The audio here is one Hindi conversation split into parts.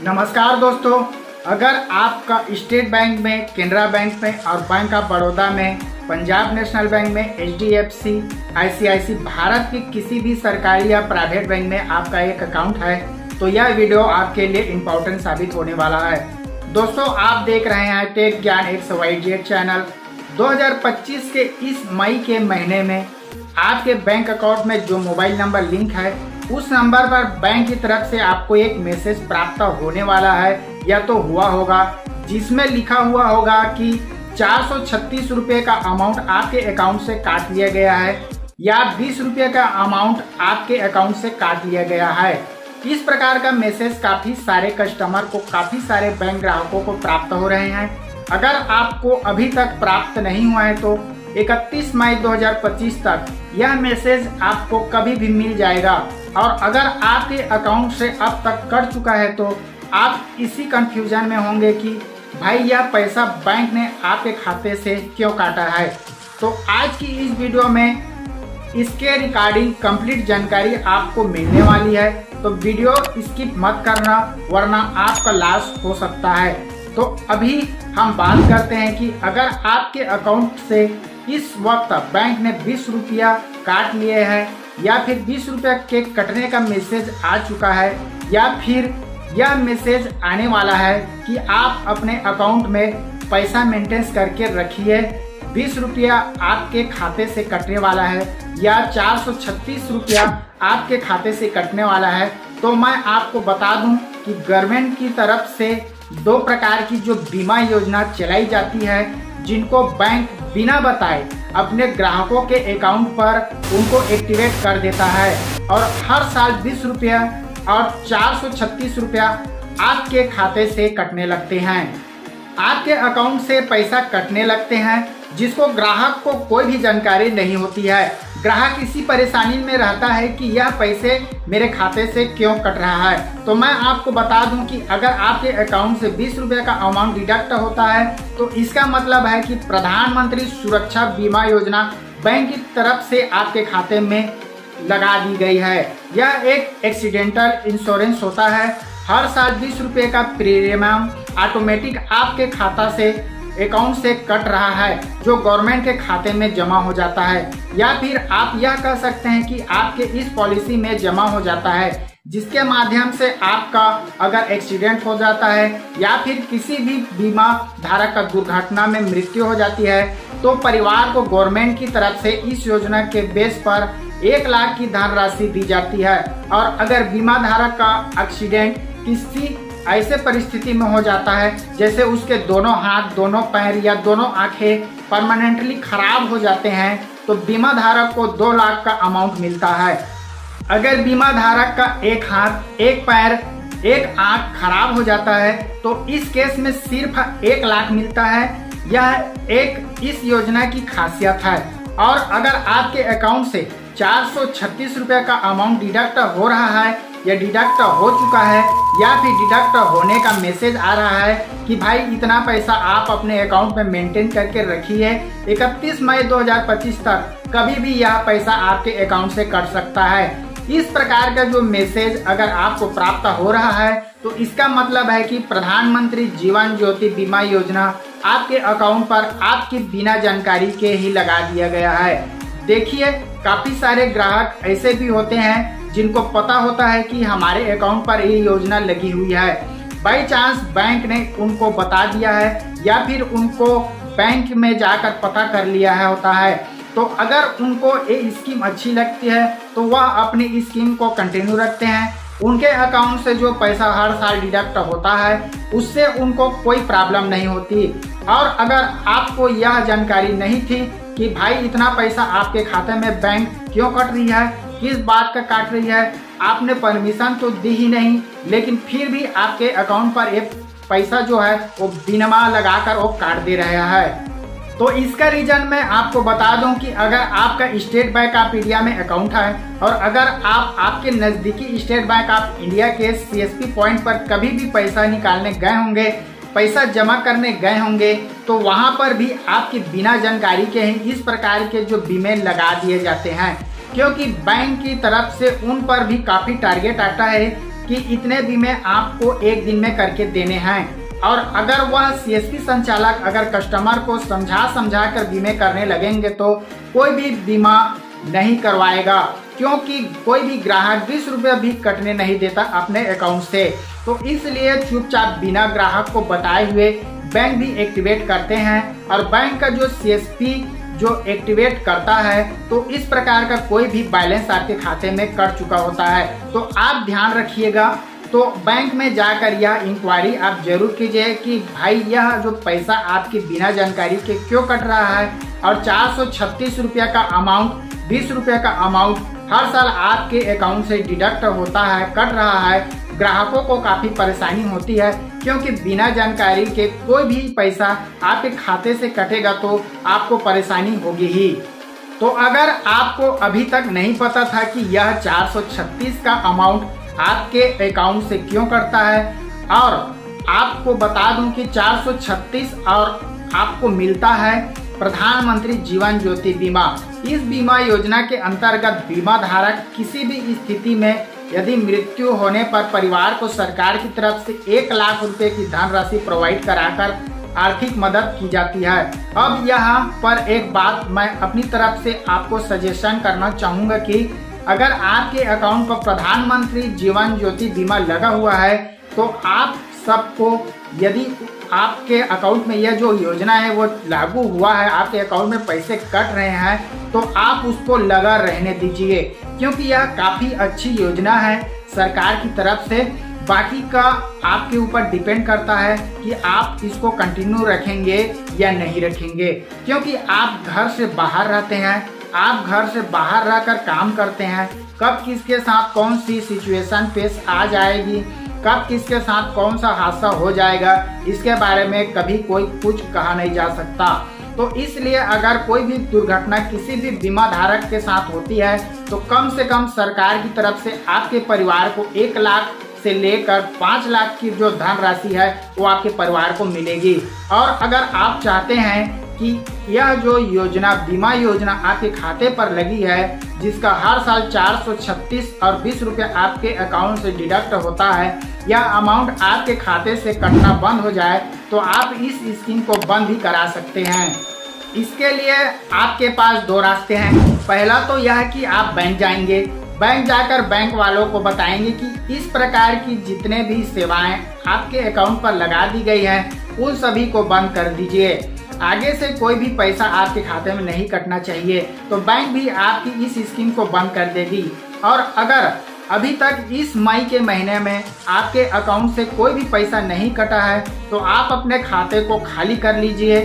नमस्कार दोस्तों, अगर आपका स्टेट बैंक में, केनरा बैंक में और बैंक ऑफ बड़ौदा में, पंजाब नेशनल बैंक में, HDFC, ICICI भारत की किसी भी सरकारी या प्राइवेट बैंक में आपका एक अकाउंट है तो यह वीडियो आपके लिए इम्पोर्टेंट साबित होने वाला है। दोस्तों, आप देख रहे हैं टेक ज्ञान XYZ चैनल। 2025 के इस मई के महीने में आपके बैंक अकाउंट में जो मोबाइल नंबर लिंक है उस नंबर पर बैंक की तरफ से आपको एक मैसेज प्राप्त होने वाला है या तो हुआ होगा, जिसमें लिखा हुआ होगा कि 436 रुपये का अमाउंट आपके अकाउंट से काट लिया गया है या 20 रुपये का अमाउंट आपके अकाउंट से काट लिया गया है। इस प्रकार का मैसेज काफ़ी सारे कस्टमर को, काफ़ी सारे बैंक ग्राहकों को प्राप्त हो रहे हैं। अगर आपको अभी तक प्राप्त नहीं हुआ है तो 31 मई 2025 तक यह मैसेज आपको कभी भी मिल जाएगा। और अगर आपके अकाउंट से अब तक कट चुका है तो आप इसी कंफ्यूजन में होंगे कि भाई यह पैसा बैंक ने आपके खाते से क्यों काटा है। तो आज की इस वीडियो में इसके रिगार्डिंग कंप्लीट जानकारी आपको मिलने वाली है, तो वीडियो स्किप मत करना वरना आपका लॉस हो सकता है। तो अभी हम बात करते हैं कि अगर आपके अकाउंट से इस वक्त बैंक ने 20 रुपया काट लिए हैं या फिर 20 रुपया के कटने का मैसेज आ चुका है या फिर यह मैसेज आने वाला है कि आप अपने अकाउंट में पैसा मेंटेन करके रखिए, 20 रुपया आपके खाते से कटने वाला है या 436 रुपया आपके खाते से कटने वाला है, तो मैं आपको बता दूं कि गवर्नमेंट की तरफ से 2 प्रकार की जो बीमा योजना चलाई जाती है, जिनको बैंक बिना बताए अपने ग्राहकों के अकाउंट पर उनको एक्टिवेट कर देता है और हर साल 20 रुपया और 436 रुपया आपके खाते से कटने लगते हैं। आपके अकाउंट से पैसा कटने लगते हैं जिसको ग्राहक को कोई भी जानकारी नहीं होती है। ग्राहक इसी परेशानी में रहता है कि यह पैसे मेरे खाते से क्यों कट रहा है। तो मैं आपको बता दूं कि अगर आपके अकाउंट से 20 रुपये का अमाउंट डिडक्ट होता है तो इसका मतलब है कि प्रधानमंत्री सुरक्षा बीमा योजना बैंक की तरफ से आपके खाते में लगा दी गई है। यह एक एक्सीडेंटल इंश्योरेंस होता है। हर साल 20 रुपये का प्रीमियम ऑटोमेटिक आपके खाता से अकाउंट से कट रहा है, जो गवर्नमेंट के खाते में जमा हो जाता है, या फिर आप यह कह सकते हैं कि आपके इस पॉलिसी में जमा हो जाता है, जिसके माध्यम से आपका अगर एक्सीडेंट हो जाता है या फिर किसी भी बीमा धारक का दुर्घटना में मृत्यु हो जाती है तो परिवार को गवर्नमेंट की तरफ से इस योजना के बेस पर 1 लाख की धनराशि दी जाती है। और अगर बीमा धारक का एक्सीडेंट किसी ऐसे परिस्थिति में हो जाता है जैसे उसके दोनों हाथ, दोनों पैर या दोनों आंखें परमानेंटली खराब हो जाते हैं तो बीमा धारक को 2 लाख का अमाउंट मिलता है। अगर बीमा धारक का एक हाथ, एक पैर, एक आंख खराब हो जाता है तो इस केस में सिर्फ 1 लाख मिलता है। यह एक इस योजना की खासियत है। और अगर आपके अकाउंट से 436 रुपये का अमाउंट डिडक्ट हो रहा है या डिडक्ट हो चुका है या फिर डिडक्ट होने का मैसेज आ रहा है कि भाई इतना पैसा आप अपने अकाउंट में मेंटेन करके रखिए, 31 मई 2025 तक कभी भी यह पैसा आपके अकाउंट से कट सकता है। इस प्रकार का जो मैसेज अगर आपको प्राप्त हो रहा है तो इसका मतलब है कि प्रधानमंत्री जीवन ज्योति बीमा योजना आपके अकाउंट पर आपकी बिना जानकारी के ही लगा दिया गया है। देखिए, काफी सारे ग्राहक ऐसे भी होते हैं जिनको पता होता है कि हमारे अकाउंट पर ये योजना लगी हुई है, बाई चांस बैंक ने उनको बता दिया है या फिर उनको बैंक में जाकर पता कर लिया है होता है, तो अगर उनको ये स्कीम अच्छी लगती है तो वह अपनी स्कीम को कंटिन्यू रखते हैं। उनके अकाउंट से जो पैसा हर साल डिडक्ट होता है उससे उनको कोई प्रॉब्लम नहीं होती। और अगर आपको यह जानकारी नहीं थी कि भाई इतना पैसा आपके खाते में बैंक क्यों कट रही है, किस बात का काट रही है, आपने परमिशन तो दी ही नहीं, लेकिन फिर भी आपके अकाउंट पर एक पैसा जो है वो बिनमा लगाकर वो काट दे रहा है। तो इसका रीजन मैं आपको बता दूं कि अगर आपका स्टेट बैंक ऑफ इंडिया में अकाउंट है और अगर आप आपके नज़दीकी स्टेट बैंक ऑफ इंडिया के CSP पॉइंट पर कभी भी पैसा निकालने गए होंगे, पैसा जमा करने गए होंगे, तो वहां पर भी आपकी बिना जानकारी के ही इस प्रकार के जो बीमे लगा दिए जाते हैं, क्योंकि बैंक की तरफ से उन पर भी काफ़ी टारगेट आता है कि इतने बीमे आपको एक दिन में करके देने हैं। और अगर वह सीएसपी संचालक अगर कस्टमर को समझा कर बीमे करने लगेंगे तो कोई भी बीमा नहीं करवाएगा, क्योंकि कोई भी ग्राहक 20 रुपये भी कटने नहीं देता अपने अकाउंट से। तो इसलिए चुपचाप बिना ग्राहक को बताए हुए बैंक भी एक्टिवेट करते हैं, और बैंक का जो सीएसपी जो एक्टिवेट करता है तो इस प्रकार का कोई भी बैलेंस आपके खाते में कट चुका होता है। तो आप ध्यान रखिएगा, तो बैंक में जाकर यह इंक्वायरी आप जरूर कीजिए कि भाई यह जो पैसा आपकी बिना जानकारी के क्यों कट रहा है, और 436 रुपया का अमाउंट, 20 रुपये का अमाउंट हर साल आपके अकाउंट से डिडक्ट होता है, कट रहा है। ग्राहकों को काफ़ी परेशानी होती है, क्योंकि बिना जानकारी के कोई भी पैसा आपके खाते से कटेगा तो आपको परेशानी होगी ही। तो अगर आपको अभी तक नहीं पता था कि यह 436 का अमाउंट आपके अकाउंट से क्यों कटता है, और आपको बता दूं कि 436 और आपको मिलता है प्रधानमंत्री जीवन ज्योति बीमा। इस बीमा योजना के अंतर्गत बीमा धारक किसी भी स्थिति में यदि मृत्यु होने पर परिवार को सरकार की तरफ से 1 लाख रुपए की धनराशि प्रोवाइड कराकर आर्थिक मदद की जाती है। अब यहाँ पर एक बात मैं अपनी तरफ से आपको सजेशन करना चाहूँगा कि अगर आपके अकाउंट पर प्रधानमंत्री जीवन ज्योति बीमा लगा हुआ है तो आप सबको, यदि आपके अकाउंट में यह जो योजना है वो लागू हुआ है, आपके अकाउंट में पैसे कट रहे हैं, तो आप उसको लगा रहने दीजिए, क्योंकि यह काफ़ी अच्छी योजना है सरकार की तरफ से। बाकी का आपके ऊपर डिपेंड करता है कि आप इसको कंटिन्यू रखेंगे या नहीं रखेंगे, क्योंकि आप घर से बाहर रहते हैं, आप घर से बाहर रहकर काम करते हैं। कब किसके साथ कौन सी सिचुएशन पेश आ जाएगी, कब किसके साथ कौन सा हादसा हो जाएगा, इसके बारे में कभी कोई कुछ कहा नहीं जा सकता। तो इसलिए अगर कोई भी दुर्घटना किसी भी बीमा धारक के साथ होती है तो कम से कम सरकार की तरफ से आपके परिवार को 1 लाख से लेकर 5 लाख की जो धनराशि है वो आपके परिवार को मिलेगी। और अगर आप चाहते हैं कि यह जो योजना, बीमा योजना आपके खाते पर लगी है, जिसका हर साल 436 और 20 रुपये आपके अकाउंट से डिडक्ट होता है, यह अमाउंट आपके खाते से कटना बंद हो जाए, तो आप इस स्कीम को बंद भी करा सकते हैं। इसके लिए आपके पास 2 रास्ते हैं। पहला तो यह है कि आप बैंक जाएंगे, बैंक जाकर बैंक वालों को बताएंगे कि इस प्रकार की जितने भी सेवाएं आपके अकाउंट पर लगा दी गई हैं उन सभी को बंद कर दीजिए। आगे से कोई भी पैसा आपके खाते में नहीं कटना चाहिए, तो बैंक भी आपकी इस स्कीम को बंद कर देगी। और अगर अभी तक इस मई के महीने में आपके अकाउंट से कोई भी पैसा नहीं कटा है तो आप अपने खाते को खाली कर लीजिए,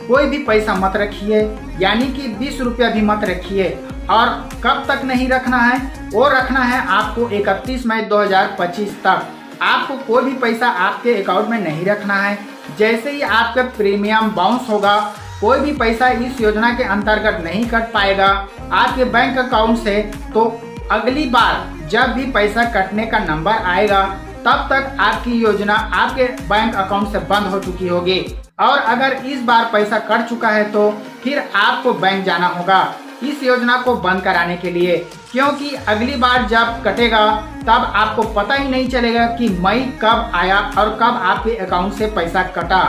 कोई भी पैसा मत रखिए, यानी कि 20 रुपया भी मत रखिए। और कब तक नहीं रखना है, वो रखना है आपको 31 मई 2025 तक। आपको कोई भी पैसा आपके अकाउंट में नहीं रखना है। जैसे ही आपका प्रीमियम बाउंस होगा, कोई भी पैसा इस योजना के अंतर्गत नहीं कट पाएगा आपके बैंक अकाउंट से, तो अगली बार जब भी पैसा कटने का नंबर आएगा तब तक आपकी योजना आपके बैंक अकाउंट से बंद हो चुकी होगी। और अगर इस बार पैसा कट चुका है तो फिर आपको बैंक जाना होगा इस योजना को बंद कराने के लिए, क्योंकि अगली बार जब कटेगा तब आपको पता ही नहीं चलेगा कि मई कब आया और कब आपके अकाउंट से पैसा कटा।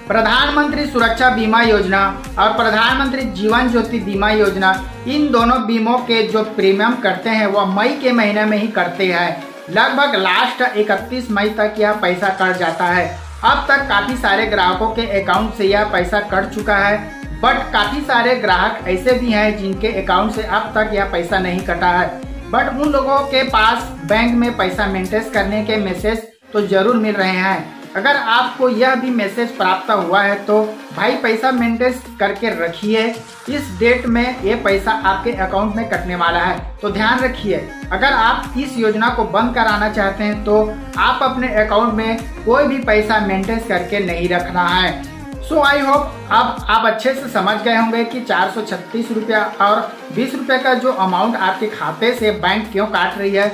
प्रधानमंत्री सुरक्षा बीमा योजना और प्रधानमंत्री जीवन ज्योति बीमा योजना, इन दोनों बीमों के जो प्रीमियम करते हैं वह मई के महीने में ही करते हैं। लगभग लास्ट 31 मई तक यह पैसा कट जाता है। अब तक काफ़ी सारे ग्राहकों के अकाउंट से यह पैसा कट चुका है, बट काफ़ी सारे ग्राहक ऐसे भी हैं जिनके अकाउंट से अब तक यह पैसा नहीं कटा है, बट उन लोगों के पास बैंक में पैसा मेंटेन करने के मैसेज तो जरूर मिल रहे हैं। अगर आपको यह भी मैसेज प्राप्त हुआ है तो भाई पैसा मेंटेन करके रखिए, इस डेट में ये पैसा आपके अकाउंट में कटने वाला है, तो ध्यान रखिए। अगर आप इस योजना को बंद कराना चाहते हैं तो आप अपने अकाउंट में कोई भी पैसा मेंटेन करके नहीं रखना है। सो आई होप अब आप अच्छे से समझ गए होंगे कि 436 रुपया और 20 रुपये का जो अमाउंट आपके खाते से बैंक क्यों काट रही है।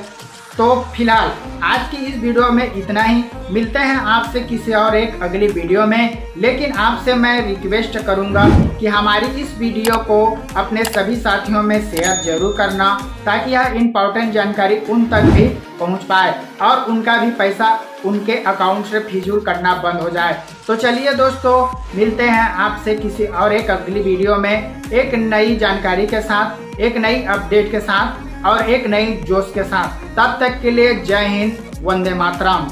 तो फिलहाल आज की इस वीडियो में इतना ही। मिलते हैं आपसे किसी और एक अगली वीडियो में, लेकिन आपसे मैं रिक्वेस्ट करूंगा कि हमारी इस वीडियो को अपने सभी साथियों में शेयर जरूर करना, ताकि यह इम्पोर्टेंट जानकारी उन तक भी पहुंच पाए और उनका भी पैसा उनके अकाउंट से फिजूल करना बंद हो जाए। तो चलिए दोस्तों, मिलते हैं आपसे किसी और एक अगली वीडियो में एक नई जानकारी के साथ, एक नई अपडेट के साथ और एक नई जोश के साथ। तब तक के लिए जय हिंद, वंदे मातरम।